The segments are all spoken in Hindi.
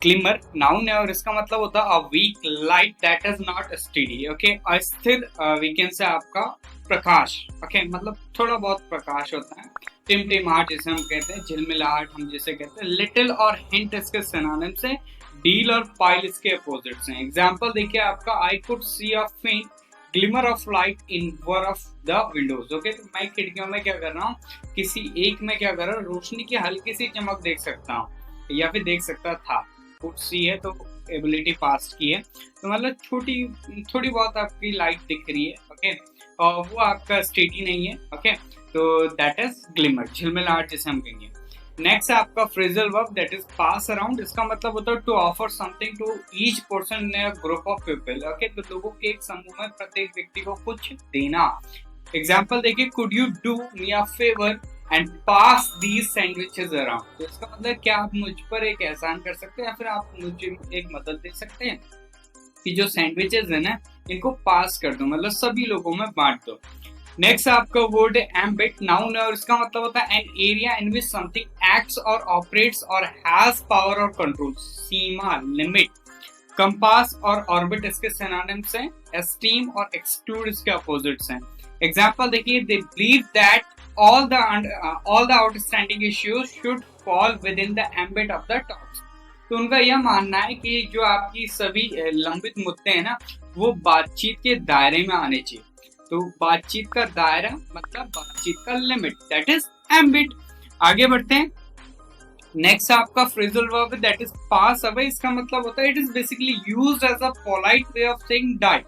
ग्लिमर नाउन है और इसका मतलब होता है a weak light that is not steady. Okay, अस्थिर वीकेंड से आपका प्रकाश। ओके, मतलब थोड़ा बहुत प्रकाश होता है। टिमटिमाहट जिसे हम कहते हैं, झिलमिलाहट हम जिसे कहते हैं। लिटिल और हिंट इसके सिनोनिम से, डील और पाइल इसके अपोजिट्स हैं। एग्जांपल देखिए आपका, आई कुड सी अ फेंट glimmer of light in one of the Windows. Okay, तो मैं खिड़कियों में क्या कर रहा हूँ, किसी एक में क्या कर रहा हूँ, रोशनी की हल्की सी चमक देख सकता हूँ या फिर देख सकता था। कुड सी है तो एबिलिटी पास्ट की है, तो मतलब थोड़ी बहुत आपकी लाइट दिख रही है। ओके, और वो आपका स्टेडी नहीं है। ओके, तो दैट इज ग्लिमर, झिलमिलाहट जिसे हम कहेंगे। नेक्स्ट है आपका phrasal verb that is pass around. इसका मतलब होता है to offer something to each person in a group of people. Okay, तो लोगों के एक समूह में प्रत्येक व्यक्ति को कुछ देना। एग्जाम्पल देखिए, could you do me a favour and pass these sandwiches around. तो इसका मतलब क्या आप मुझ पर एक एहसान कर सकते हैं या फिर आप मुझे एक मदद दे सकते हैं कि जो सैंडविचेस है ना इनको पास कर दो, मतलब सभी लोगों में बांट दो। नेक्स्ट आपका वर्ड है एम्बिट, नाउन है और इसका मतलब होता है an area in which something acts और ऑपरेट्स और हैज पावर और कंट्रोल। सीमा, लिमिट। कंपास और ऑर्बिट इसके सिनोनिम्स हैं। एस्टीम और एक्सक्लूड इसके अपोजिट्स हैं। एग्जांपल देखिए, they believe that all the outstanding issues should fall within the ambit of the talks। तो उनका यह मानना है कि जो आपकी सभी लंबित मुद्दे हैं ना वो बातचीत के दायरे में आने चाहिए। तो बातचीत का दायरा मतलब बातचीत का लिमिट, दैट इज एम्बिट। आगे बढ़ते हैं। नेक्स्ट आपका phrasal verb that is pass away. इसका मतलब होता है it is basically used as a polite way of saying die.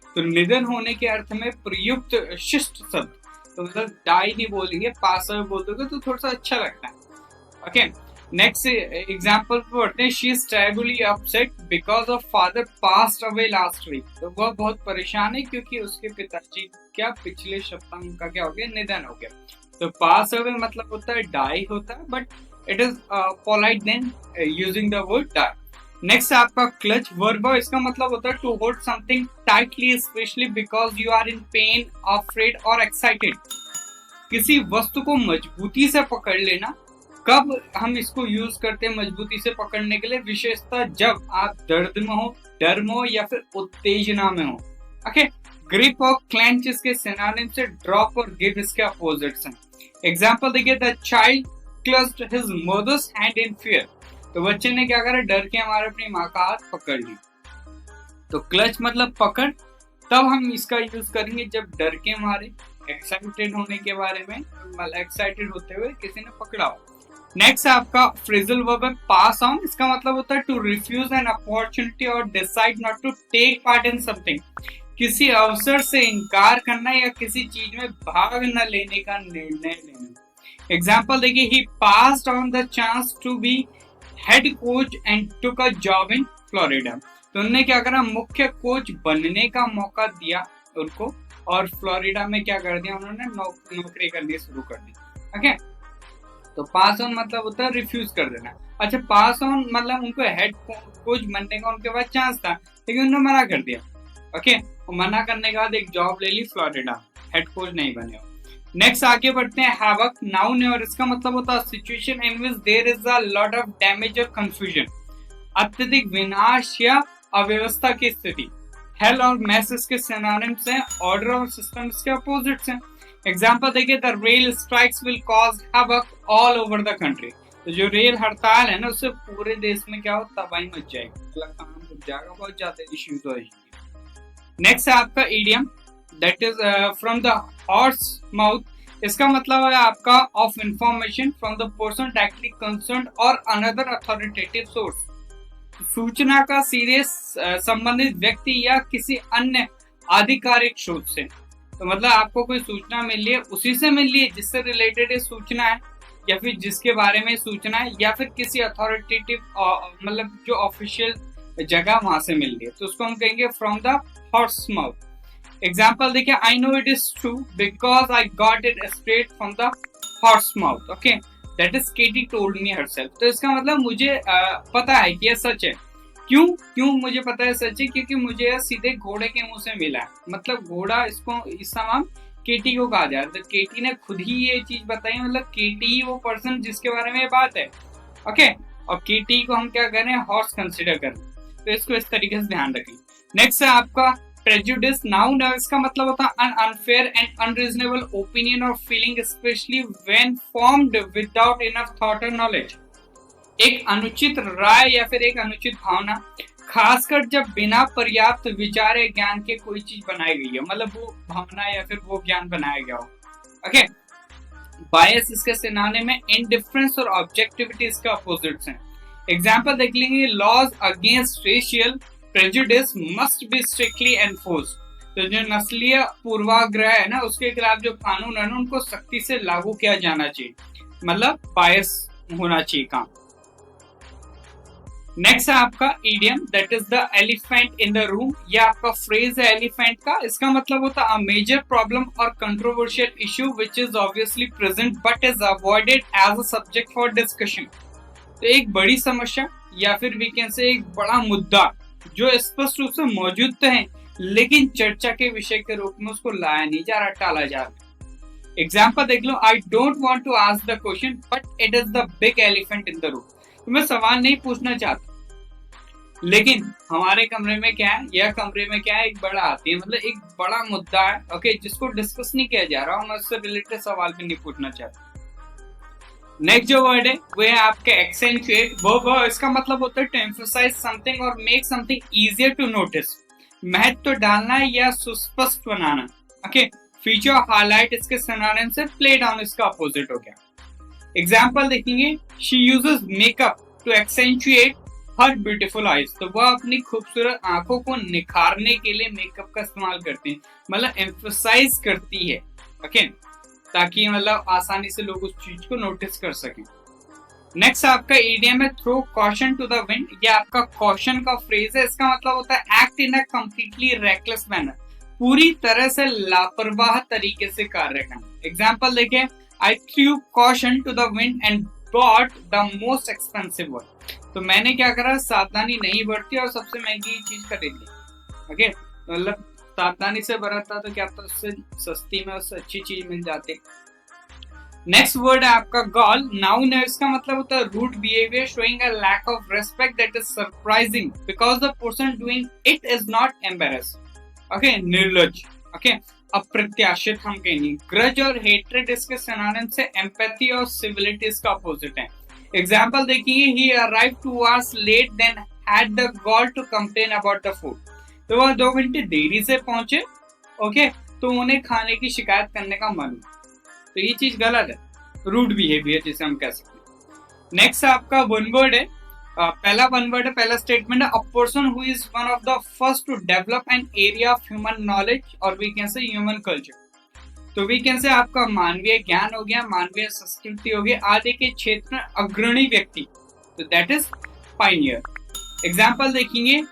तो निधन होने के अर्थ में प्रयुक्त शिष्ट शब्द। तो मतलब डाई नहीं बोलेंगे, पास अवे बोल दोगे तो थोड़ा सा अच्छा लगता है। ओके, नेक्स्ट एग्जांपल पे बढ़ते हैं। She is terribly upset because of father passed away last week. तो वह बहुत परेशान है क्योंकि उसके पिताजी क्या पिछले सप्ताह उनका क्या हो गया, निधन हो गया। तो पास अवे मतलब होता है डाई होता है, but it is polite than using the word die. Next आपका क्लच वर्ब, इसका मतलब होता है to hold something tightly specially because you are in pain, afraid और एक्साइटेड। किसी वस्तु को मजबूती से पकड़ लेना। कब हम इसको यूज करते हैं मजबूती से पकड़ने के लिए, विशेषतः जब आप दर्द में हो, डर में हो या फिर उत्तेजना में हो। ओके, ग्रिप और क्लेंच इसके सिनोनिम से ड्रॉप और गिव इसके अपोजिट्स हैं। एग्जांपल देखिए, the child clutched his mother's hand in fear. तो बच्चे ने क्या करा, डर के हमारे अपनी माँ का हाथ पकड़ ली। तो क्लच मतलब पकड़, तब हम इसका यूज करेंगे जब डर के मारे, एक्साइटेड होने के बारे में, मतलब एक्साइटेड होते हुए किसी ने पकड़ा हो। नेक्स्ट आपका फ्रेजल वर्ब है पास ऑन। इसका मतलब होता है टू रिफ्यूज एन अपॉर्चुनिटी और decide not to take part in something. किसी अवसर से इनकार करना या किसी चीज में भाग न लेने का निर्णय लेना। एग्जाम्पल देखिए, he passed on the chance to be head coach and took a job in Florida. तो उन्होंने क्या करा, मुख्य कोच बनने का मौका दिया उनको और फ्लोरिडा में क्या कर दिया, उन्होंने नौकरी करनी शुरू कर दी। ओके, तो पास ऑन मतलब होता है रिफ्यूज कर देना। अच्छा, पास ऑन मतलब उनको हेड कोच बनने का उनके पास चांस था लेकिन उन्होंने मना कर दिया। ओके, और मना करने के बाद एक जॉब ले ली फ्लोरिडा, हेड कोच नहीं बने हो। नेक्स्ट आगे बढ़ते हैं। हैवक नाउन है और इसका मतलब होता है situation in which there is a lot of damage और कंफ्यूजन। अत्यधिक विनाश या अव्यवस्था की स्थिति। हेल और मैस इसके सिनोनिम्स हैं। ऑर्डर और सिस्टम इसके अपोजिट्स हैं। एग्जांपल देखिए, the rail strikes will cause havoc all over the country. तो जो रेल हड़ताल है ना उससे पूरे देश में क्या हो, तबाही मच जाएगी, मतलब काम रुक जाएगा, बहुत ज्यादा इश्यूज हो जाएंगे। नेक्स्ट है आपका idiom that is from the horse mouth. इसका मतलब है आपका of information from the person directly concerned और अनदर अथॉरिटेटिव सोर्स। सूचना का सीधे संबंधित व्यक्ति या किसी अन्य आधिकारिक स्रोत से। तो मतलब आपको कोई सूचना मिल रही है, उसी से मिल रही है जिससे रिलेटेड सूचना है या फिर जिसके बारे में सूचना है या फिर किसी अथॉरिटेटिव मतलब जो ऑफिशियल जगह वहां से मिल रही है, तो उसको हम कहेंगे from the horse mouth. Example देखिए, I know it is true because I got it straight from the horse mouth. Okay, that is Katie told me herself. तो इसका मतलब मुझे पता है कि यह सच है। क्यों मुझे पता है सच है, क्योंकि मुझे यह सीधे घोड़े के मुंह से मिला है। मतलब घोड़ा इसको इस नाम केटी को कहा जाए, तो केटी ने खुद ही ये चीज बताई, मतलब केटी ही वो पर्सन जिसके बारे में ये बात है। ओके, और कीटी को हम क्या कर रहे हैं, हॉर्स कंसिडर कर रहे हैं। तो इसको इस तरीके से ध्यान रखें। नेक्स्ट है आपका प्रेजुडिस। नाउन है, इसका मतलब होता है अन अनफेयर एंड अनरीजनेबल ओपिनियन और feeling, specially when formed without enough thought और नॉलेज। एक अनुचित राय या फिर एक अनुचित भावना, खासकर जब बिना पर्याप्त विचार या ज्ञान के कोई चीज बनाई गई है, मतलब वो भावना या फिर वो ज्ञान बनाया गया हो। ओके, बायस इसके सिनाने में इंडिफरेंस और ऑब्जेक्टिविटी इसके अपोजिट्स हैं। एग्जांपल देख लेंगे, laws against racial prejudice must be strictly enforced. तो जो नस्लीय पूर्वाग्रह है ना, उसके खिलाफ जो कानून है ना, उनको सख्ती से लागू किया जाना चाहिए, मतलब बायस होना चाहिए काम। नेक्स्ट है आपका idiom, that is the elephant in the room. ये आपका फ्रेज है एलिफेंट का। इसका मतलब होता है अ मेजर प्रॉब्लम और controversial issue which is obviously present but is avoided as a subject for discussion. तो एक बड़ी समस्या या फिर वी कैन से एक बड़ा मुद्दा जो स्पष्ट रूप से मौजूद तो है, लेकिन चर्चा के विषय के रूप में उसको लाया नहीं जा रहा, टाला जा रहा। एग्जाम्पल देख लो, I don't want to ask the question but it is the big elephant in the room. तो मैं सवाल नहीं पूछना चाहता, लेकिन हमारे कमरे में क्या है, यह कमरे में क्या है, एक बड़ा आती है, मतलब एक बड़ा मुद्दा है, ओके, जिसको डिस्कस नहीं किया जा रहा, मैं उससे रिलेटेड सवाल भी नहीं पूछना चाहता। नेक्स्ट जो वर्ड है वो है आपके एक्सेंचुएट। वो इसका मतलब होता है टू एम्फसाइज समथिंग और make something easier to notice, महत्व तो डालना या सुस्पष्ट बनाना। ओके, फीचर हाईलाइट इसके सिनोनिम से प्ले डाउन इसका अपोजिट हो गया। एग्जाम्पल देखेंगे, she uses makeup to accentuate her beautiful eyes. तो वह अपनी खूबसूरत आंखों को निखारने के लिए मेकअप का इस्तेमाल करते हैं, मतलब एम्फसाइज करती है, ओके, ताकि मतलब आसानी से लोग उस चीज को नोटिस कर सकें। नेक्स्ट आपका ईडियम है throw caution to the wind. ये आपका कॉशन का फ्रेज है। इसका मतलब होता है act in a completely reckless manner, पूरी तरह से लापरवाह तरीके से कार्य करना। एग्जाम्पल देखें, I threw caution to the wind and bought the most expensive one. तो मैंने क्या करा, सावधानी नहीं बरती और सबसे महंगी चीज खरीदी। ओके, मतलब सावधानी से बरता तो क्या पता उससे सस्ती में उससे अच्छी चीज मिल जाती। नेक्स्ट वर्ड है आपका गॉल। नाउन है, इसका मतलब होता है rude behaviour showing a lack of respect that is surprising because the person doing it is not embarrassed. Okay, निर्लज, ओके, अप्रत्याशित हम कहेंगे। ग्रज और हेट्रेड इसके सिनोनिम से एम्पैथी और सिविलिटी इसका अपोजिट है। एग्जाम्पल देखिए, he arrived 2 hours late then had the gall to complain about the food. तो वह 2 घंटे देरी से पहुंचे, ओके, तो उन्हें खाने की शिकायत करने का मन। तो ये चीज गलत है, रूड बिहेवियर जिसे हम कह सकते हैं। नेक्स्ट आपका वन वर्ड है। पहला वन वर्ड है, पहला स्टेटमेंट है, a person who is one of the first to develop an area of human knowledge और we can say human culture. तो वी कैन से आपका मानवीय ज्ञान हो गया, मानवीय संस्कृति हो गया, आदि के क्षेत्र में अग्रणी व्यक्ति, तो दैट इज पायनियर। एग्जाम्पल देखेंगे,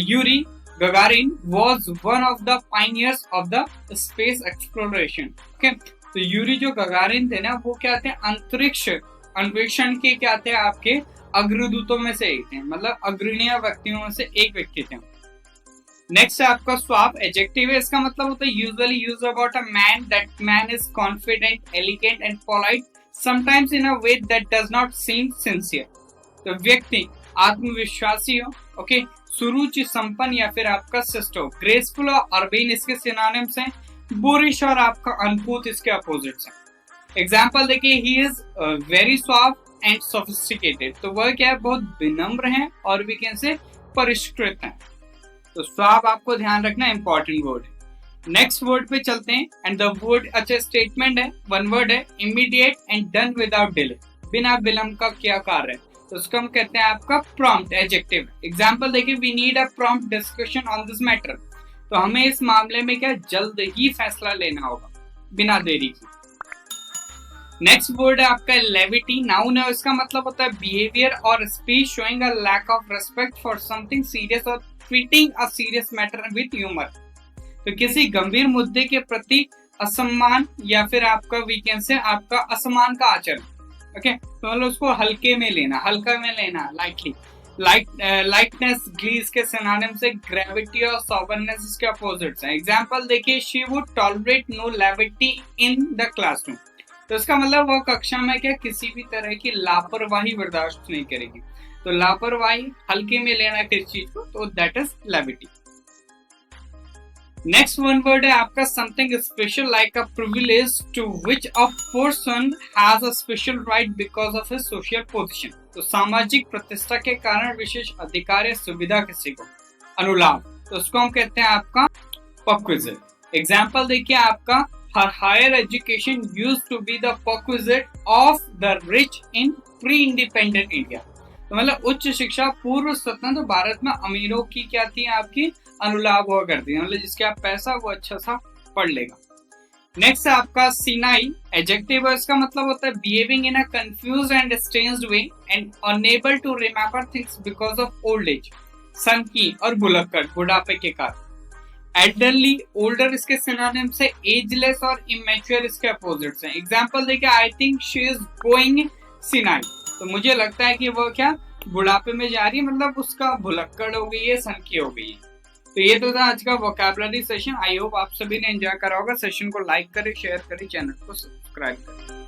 Yuri Gagarin was one of the pioneers of the space exploration. Okay? तो यूरी जो गगारिन थे ना, वो क्या थे, अंतरिक्ष अन्वेषण के क्या थे, आपके अग्रदूतों में से एक थे, मतलब अग्रणीय व्यक्तियों में से एक व्यक्ति थे। नेक्स्ट है आपका स्वाब, एडजेक्टिव है। इसका मतलब होता है usually use about a man, that man is confident, elegant and polite, sometimes in a way that does not seem sincere. तो व्यक्ति आत्मविश्वासी हो, ओके, सुरुचि संपन्न या फिर आपका शिष्ट हो। ग्रेसफुल और अर्बेन इसके सिनोनिम्स हैं। बोरिश और आपका अनकूथ इसके अपोजिट्स हैं। एग्जाम्पल देखिए, he is very swab and sophisticated. तो वह क्या है, बहुत विनम्र है और वी कैन से परिष्कृत है। तो स्वाब आपको ध्यान रखना इंपॉर्टेंट वर्ड है। नेक्स्ट वर्ड पे चलते हैं, एंड द वर्ड अच्छा स्टेटमेंट है, वन वर्ड है, immediate and done without delay, बिना विलंब का क्या कार्य है, तो उसको हम कहते हैं आपका प्रॉम्प्ट, एडजेक्टिव। एग्जांपल देखिए, we need a prompt discussion on this matter. तो हमें इस मामले में क्या जल्द ही फैसला लेना होगा, बिना देरी की। नेक्स्ट वर्ड है आपका लेविटी। नाउन है, इसका मतलब होता है बिहेवियर और speech showing a lack of respect for something serious और treating a serious matter with humour. तो किसी गंभीर मुद्दे के प्रति असम्मान या फिर आपका वीकेंड से आपका असमान का आचरण, ओके, तो मतलब उसको हल्के में लेना, हल्का में लेना, लाइटली। लाइटनेस, ग्लीस के सिनोनिम से ग्रेविटी और सॉबरनेस इसके अपोजिट्स हैं। एग्जांपल देखिए, she would tolerate no levity in the classroom. तो इसका मतलब वो कक्षा में क्या किसी भी तरह की लापरवाही बर्दाश्त नहीं करेगी। तो लापरवाही हल्के में लेना किस चीज को, तो that is levity. Next one word है आपका something special like a privilege to which a person has a special right because of his social position. तो सामाजिक प्रतिष्ठा के कारण विशेष अधिकार या सुविधा किसी को, अनुलाभ, तो उसको हम कहते हैं आपका perquisite। एग्जाम्पल देखिए आपका, her higher education used to be the perquisite of the rich in pre-independent India। तो मतलब उच्च शिक्षा पूर्व स्वतंत्र भारत में अमीरों की क्या थी, आपकी अनुलाभ हुआ करती है, मतलब जिसके आप पैसा वो अच्छा सा पढ़ लेगा। नेक्स्ट है आपका सीनाई, एडजेक्टिव है, इसका मतलब होता है behaving in a confuse and strange way and unable to remember things because of old age. संकीर्ण और भुलक्कड़, बुढ़ापे के कारण। एल्डरली, ओल्डर इसके सिनोनिम से, एजलेस और इमेच्योर इसके अपोजिट्स हैं। एग्जांपल देखिए, I think she is going senile, तो मुझे लगता है कि वो क्या बुढ़ापे में जा रही है, मतलब उसका भुलक्कड़ हो गई है, सनकी हो गई है। तो ये तो था आज का वोकैबुलरी सेशन। आई होप आप सभी ने एंजॉय करा होगा। सेशन को लाइक करें, शेयर करें, चैनल को सब्सक्राइब करें।